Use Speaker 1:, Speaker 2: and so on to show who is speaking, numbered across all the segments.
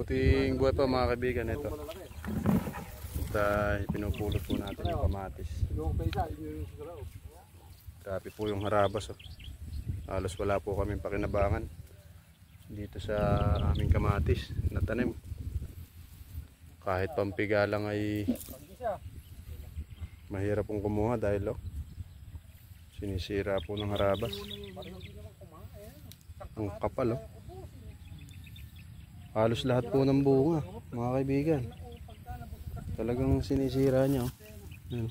Speaker 1: Mabuting buhay pa mga kaibigan. Ito at pinupulot po natin yung kamatis. Grabe po yung harabas, oh. Halos wala po kaming pakinabangan dito sa aming kamatis na tanim. Kahit pampiga lang ay mahirap pong kumuha dahil sinisira po ng harabas. Ang kapal, oh. Halos lahat po ng bunga mga kaibigan. Talagang sinisira niya, oh. Yan.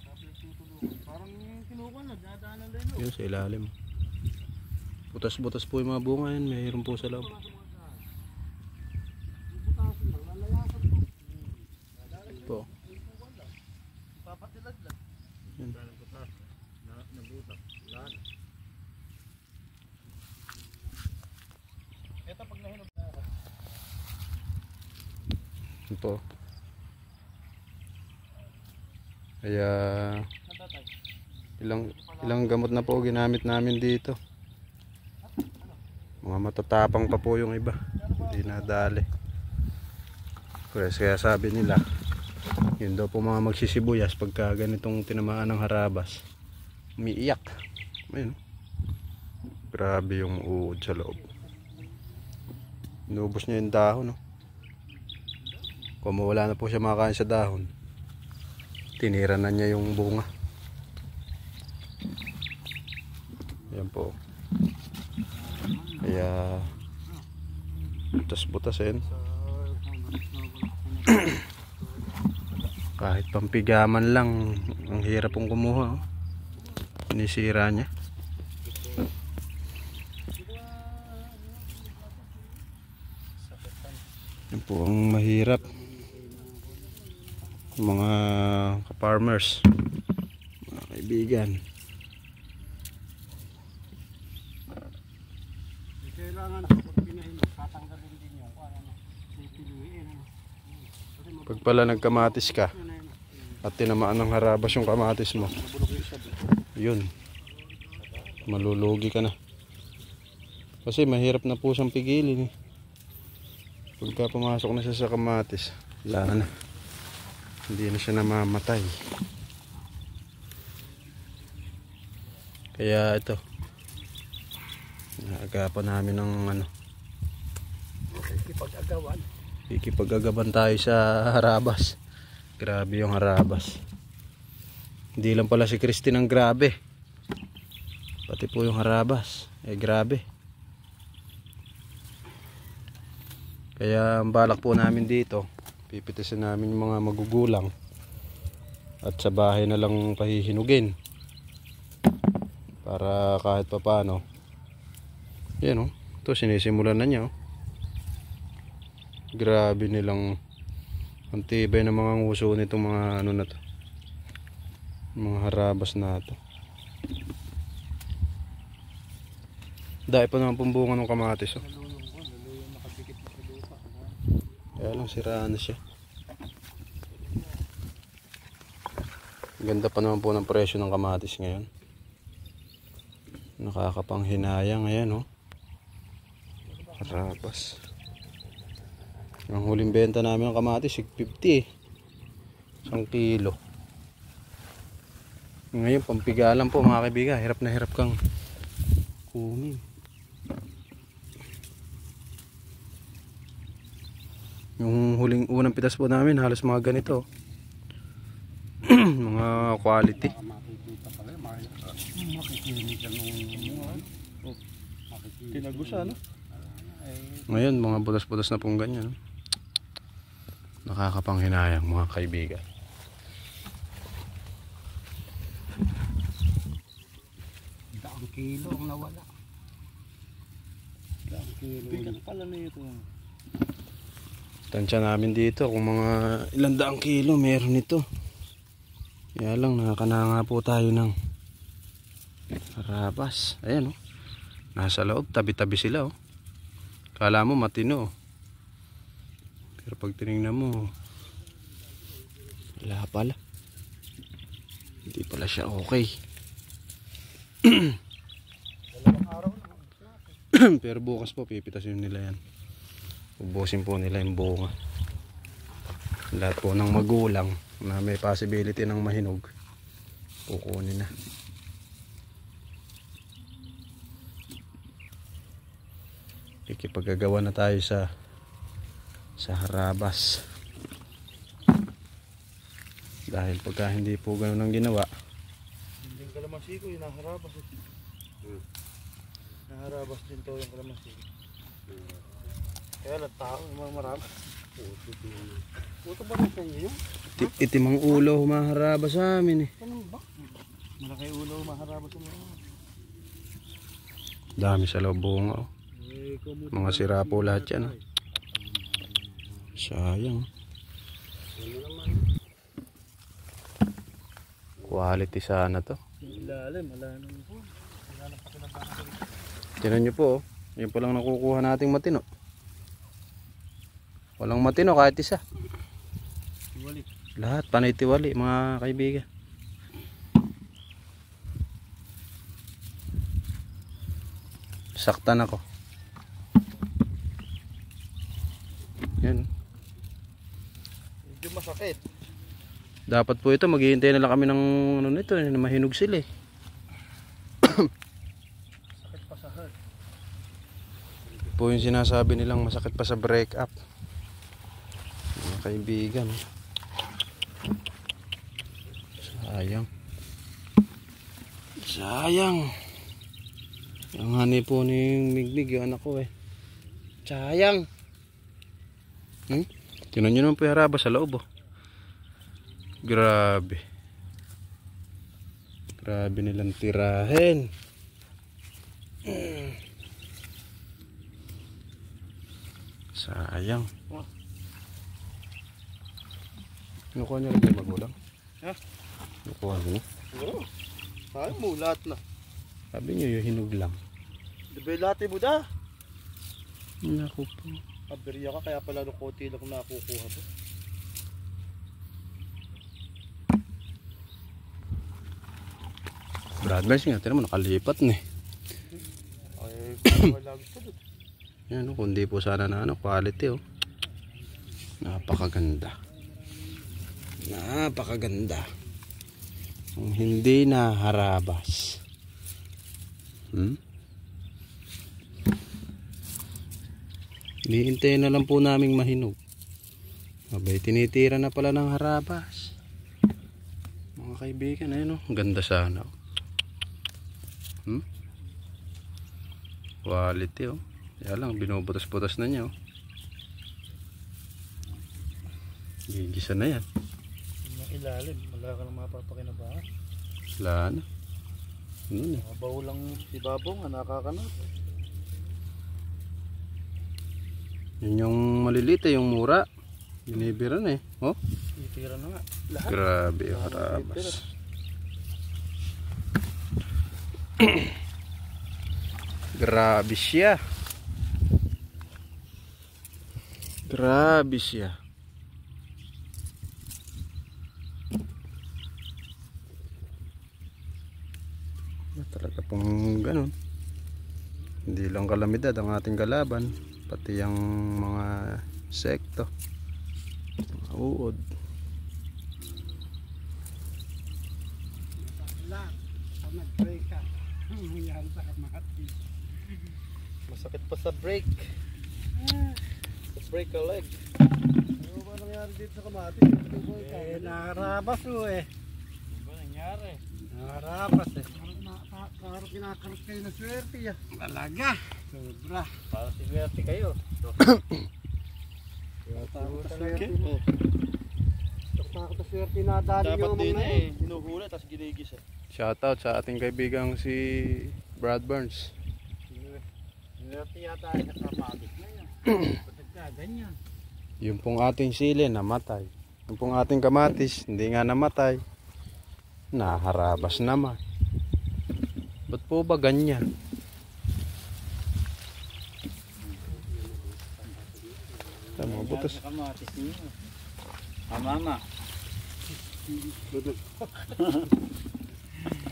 Speaker 1: Yun sa ilalim. Butas-butas po yung mga bunga yan. Mayroon po sa loob. Ito. Yan. Ito. Kaya ilang gamot na po ginamit namin dito. Mga matatapang pa po yung iba, hindi nadali. Kaya sabi nila, yun daw po mga magsisibuyas pagka ganitong tinamaan ng harabas, umiiyak. Ayun, grabe yung uod sa loob. Inubos niya yung dahon, no? Kung mawala na po siya makakain sa dahon, tinira na niya yung bunga. Yan po. Kaya butas-butas yan. Kahit pampigaman lang, ang hirap pong kumuha, oh. Sinisira niya. Yan po ang mahirap. Mga ka-farmers, mga kaibigan. Pag pala nagkamatis ka at tinamaan ng harabas yung kamatis mo, yun, malulugi ka na. Kasi mahirap na po siyang pigilin, eh. Pagka pumasok na siya sa kamatis, wala na. Hindi na siya namamatay. Kaya ito, naagapan namin ng ikipag-agaban tayo sa harabas. Grabe yung harabas. Hindi lang pala si Christine ang grabe, pati po yung harabas grabe. Kaya ang balak po namin dito, pipitisin namin yung mga magugulang at sa bahay na lang pahihinugin para kahit papano. Yan, oh. Ito sinisimulan na niya, oh. Grabe nilang ang tibay ng mga nguso nitong mga na to, mga harabas na to. Dahil pa naman pumbungan ng kamatis, oh. Kaya lang siraan na siya. Ganda pa naman po ng presyo ng kamatis ngayon. Nakakapanghinayang ngayon, oh. Harabas. Ang huling benta namin ng kamatis 50, 1 kilo. Ngayon pampigalan po mga kaibigan. Hirap na hirap kang kunin. Yung huling unang pitas po namin halos mga ganito. Mga quality. Tinagusa, no? Ngayon mga butas-butas na pong ganyan. Nakakapanghinayang mga kaibigan.
Speaker 2: Daang kilo ang nawala. Daang kilo. Bigat pala na ito.
Speaker 1: Tansya namin dito kung mga ilang daang kilo meron nito. Kaya lang nakakananga po tayo ng harabas. Ayan, oh. Nasa loob, tabi-tabi sila, oh. Kala mo matino, oh. Pero pag tinignan mo, wala pala. Hindi pala siya okay. Pero bukas po pipitasin nila yan. Ubusin po nila yung bunga. Lahat po ng magulang na may possibility ng mahinog, kukunin na. Ikipaggagawa na tayo sa harabas. Dahil pagka hindi po ganun ang ginawa,
Speaker 2: Hindi yung kalamansi ko, yung naharabas. Naharabas din to yung kalamansi. Kaya lang tao, marami. Puto ba rin sa inyo yun?
Speaker 1: itim ang ulo humaharabas sa amin eh.
Speaker 2: Ano ba? Malaki ulo, maharabas sa mga.
Speaker 1: Dami sa loob bunga oh. Mga sira po lahat yan oh. Sayang. Quality sana to.
Speaker 2: Ilalim, wala nang po. Wala nang pakinabangan.
Speaker 1: Tinan nyo po oh. Yan po lang nakukuha nating matino. Walang matino kahit isa.
Speaker 2: Iwali.
Speaker 1: Lahat panay tiwali mga kaibigan. Saktan ako. Yan.
Speaker 2: Medyo masakit.
Speaker 1: Dapat po ito maghihintay na lang kami ng ano nito, na mahinog sila eh.
Speaker 2: Sakit pa sa heart.
Speaker 1: Po yung sinasabi nilang masakit pa sa break up. Mga kaibigan. Sayang. Sayang. Ang honey po ni Migmig yung anak ko eh. Sayang. Tinan nyo naman po yung harabas sa loob oh. Grabe. Grabe nilang tirahin. Sayang. Nakuha niyo rin kayo magulang?
Speaker 2: Ha?
Speaker 1: Nakuha niyo?
Speaker 2: Oo. Ay mo, lahat na.
Speaker 1: Sabi niyo yung hinog lang.
Speaker 2: Diba lahat mo da?
Speaker 1: Naku po.
Speaker 2: Aberya ka, kaya pala nung konti lang nakukuha mo.
Speaker 1: Bradbers nga, tinan mo nakalipat na eh.
Speaker 2: Ay, wala gusto doon.
Speaker 1: Yan, kundi po sana na ano, quality oh. Napakaganda. Napakaganda. Kung hindi na harabas. Hinihintay na lang po naming mahinog. Abay, tinitira na pala ng harabas. Mga kaibigan, ayun oh. Ganda sana oh. Quality oh. Kaya lang, binubutas-butas na niya oh. Gigisa na yan.
Speaker 2: Yung ilalim, wala ka lang mapapakinabangan.
Speaker 1: Wala na. Ano na?
Speaker 2: Mabaw lang si Babong, nakakanap.
Speaker 1: Yun yung maliliit yung mura. Binibira na eh. Oh,
Speaker 2: Itira na nga. Lahat.
Speaker 1: grabe yung harabas. Grabe siya. Grabe siya. Talaga pong ganun. Hindi lang kalamidad ang ating kalaban, pati ang mga sekto, mga uod.
Speaker 2: Masakit pa sa brake. Sa brake a leg. Ano ba nangyari dito sa kamatis? Nakarabas mo eh. Ano ba nangyari? Nakarabas eh. Parang kinakarap kayo na swerte ya. Talaga. Sobra. Parang swerte kayo. Takot na swerte mo. Takot na swerte na dali nyo. Dapat din eh. Hinuhula tapos ginigis eh.
Speaker 1: Shoutout sa ating kaibigang si Brad Burns.
Speaker 2: Swerte yata ay nakamatis na yan. Pagka ganyan.
Speaker 1: Yung pong ating sili namatay. Yung pong ating kamatis hindi nga namatay. Naharabas naman. Ba't po ba ganyan? Tama, butas.
Speaker 2: Kamatis niyo. Mama.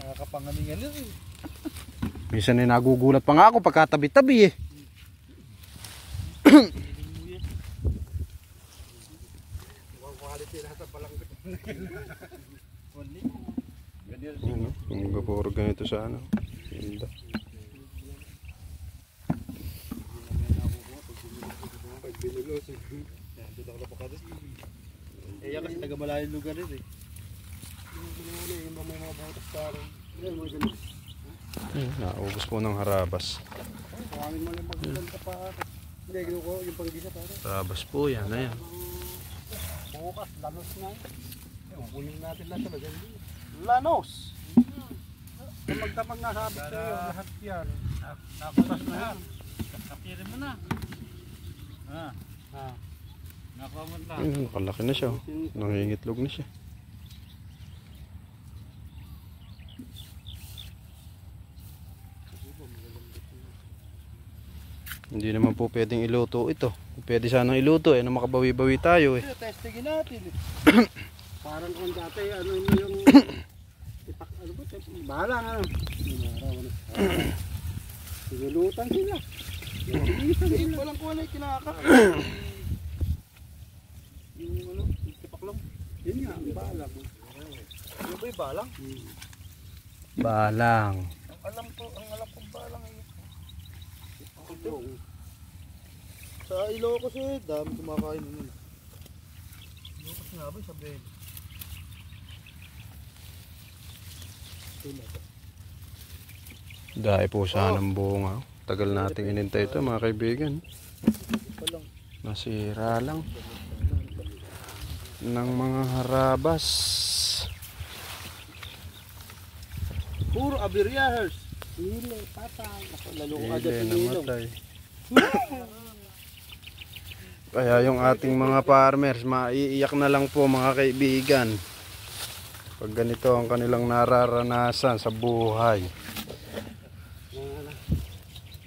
Speaker 2: Nakakapangalingan yun eh.
Speaker 1: Minsan ay nagugulat pa nga ako pagkatabi-tabi eh. Kung puro ganito sa ano. Ganda.
Speaker 2: Pag binulos. Dito ako napakadit. Eh yan kasi taga malayong lugar rin eh. Yung may mga butas sa akin.
Speaker 1: Naubos po ng harabas.
Speaker 2: Kuhanin mo lang magkanta pa. Hindi, gino ko yung panggisa para.
Speaker 1: Harabas po yan. Ayan.
Speaker 2: Bukas, lanos na. Kunin natin lang sa lagyan. Lanos! Magdamag nga sabi sa'yo, lahat yan. Nakutas na yan.
Speaker 3: Kapirin mo na. Nakuha mo na.
Speaker 1: Nakalaki na siya. Nangingitlog na siya. Hindi naman po pwedeng iluto ito. Pwede sanang iluto na makabawi-bawi tayo eh.
Speaker 2: Testingin natin eh. Parang kung dati, ano yung ipak, ano ba? Bahala nga. Sinulutan sila. Sinulutan sila. Walang kuha na yung kinakain. Yung ano, ipak lang. Yun nga, ang balang. Ano ba yung balang?
Speaker 1: Balang.
Speaker 2: Ang alam kong balang ay sa Ilocos eh, dami kumakain nun. Ilocos nga ba, sabihin.
Speaker 1: Dahil po sana ng bunga. Tagal nating inintay ito mga kaibigan. Nasira lang ng mga harabas.
Speaker 2: Puro abiryahers. Hilo, patay. Lalo ko agad
Speaker 1: Hili,
Speaker 2: hilo.
Speaker 1: namatay. Kaya yung ating mga farmers, maiiyak na lang po mga kaibigan. Pag ganito ang kanilang nararanasan sa buhay.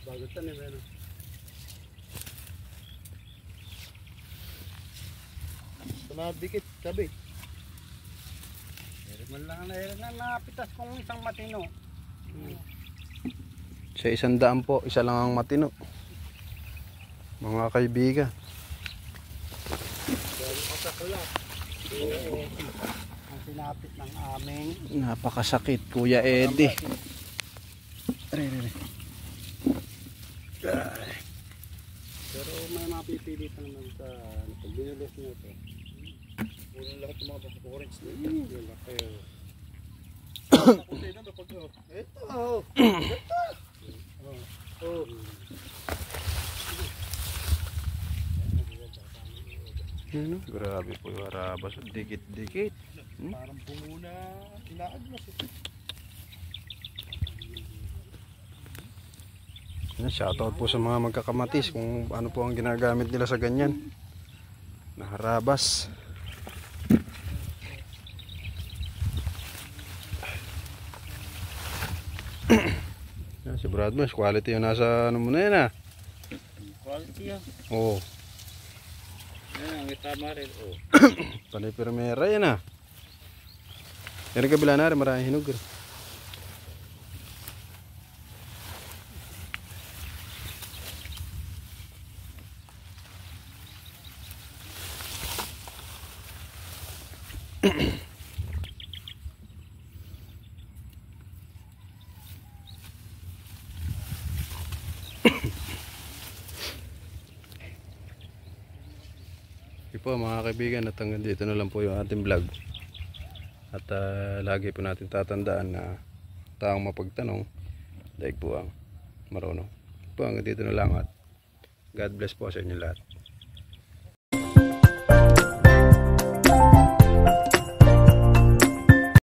Speaker 2: Bagot na eh, ano. Tumabikit, sabi. Man lang na napitas kong isang matino.
Speaker 1: Sa 100 po, isa lang ang matino. Mga kaibigan.
Speaker 2: Ang sinapit ng aming
Speaker 1: Napakasakit, Kuya Eddie.
Speaker 2: pero may mga pipilitan naman sa pag binulos nyo ito. Puno lahat ng mga orange na ito. Yun lang kayo. Nakutin na ito pag ito. Oh.
Speaker 1: Grabe po yung harabas. Dikit-dikit.
Speaker 2: Parang pumuna. Inaaglas ito.
Speaker 1: Shoutout po sa mga magkakamatis kung ano po ang ginagamit nila sa ganyan na harabas. Yan, si Brad Boss, quality yung nasa ano mo na yan ah.
Speaker 3: Quality yan.
Speaker 1: Oo.
Speaker 3: Yan, ang tama rin.
Speaker 1: Panay primera yan ah. Yan ang kabila na rin, maraming hinog rin. Okay po mga kaibigan, at hanggang dito na lang po yung ating vlog. At lagi po natin tatandaan na taong mapagtanong daig po ang marunong. Po hanggang dito na lang at God bless po sa inyo lahat.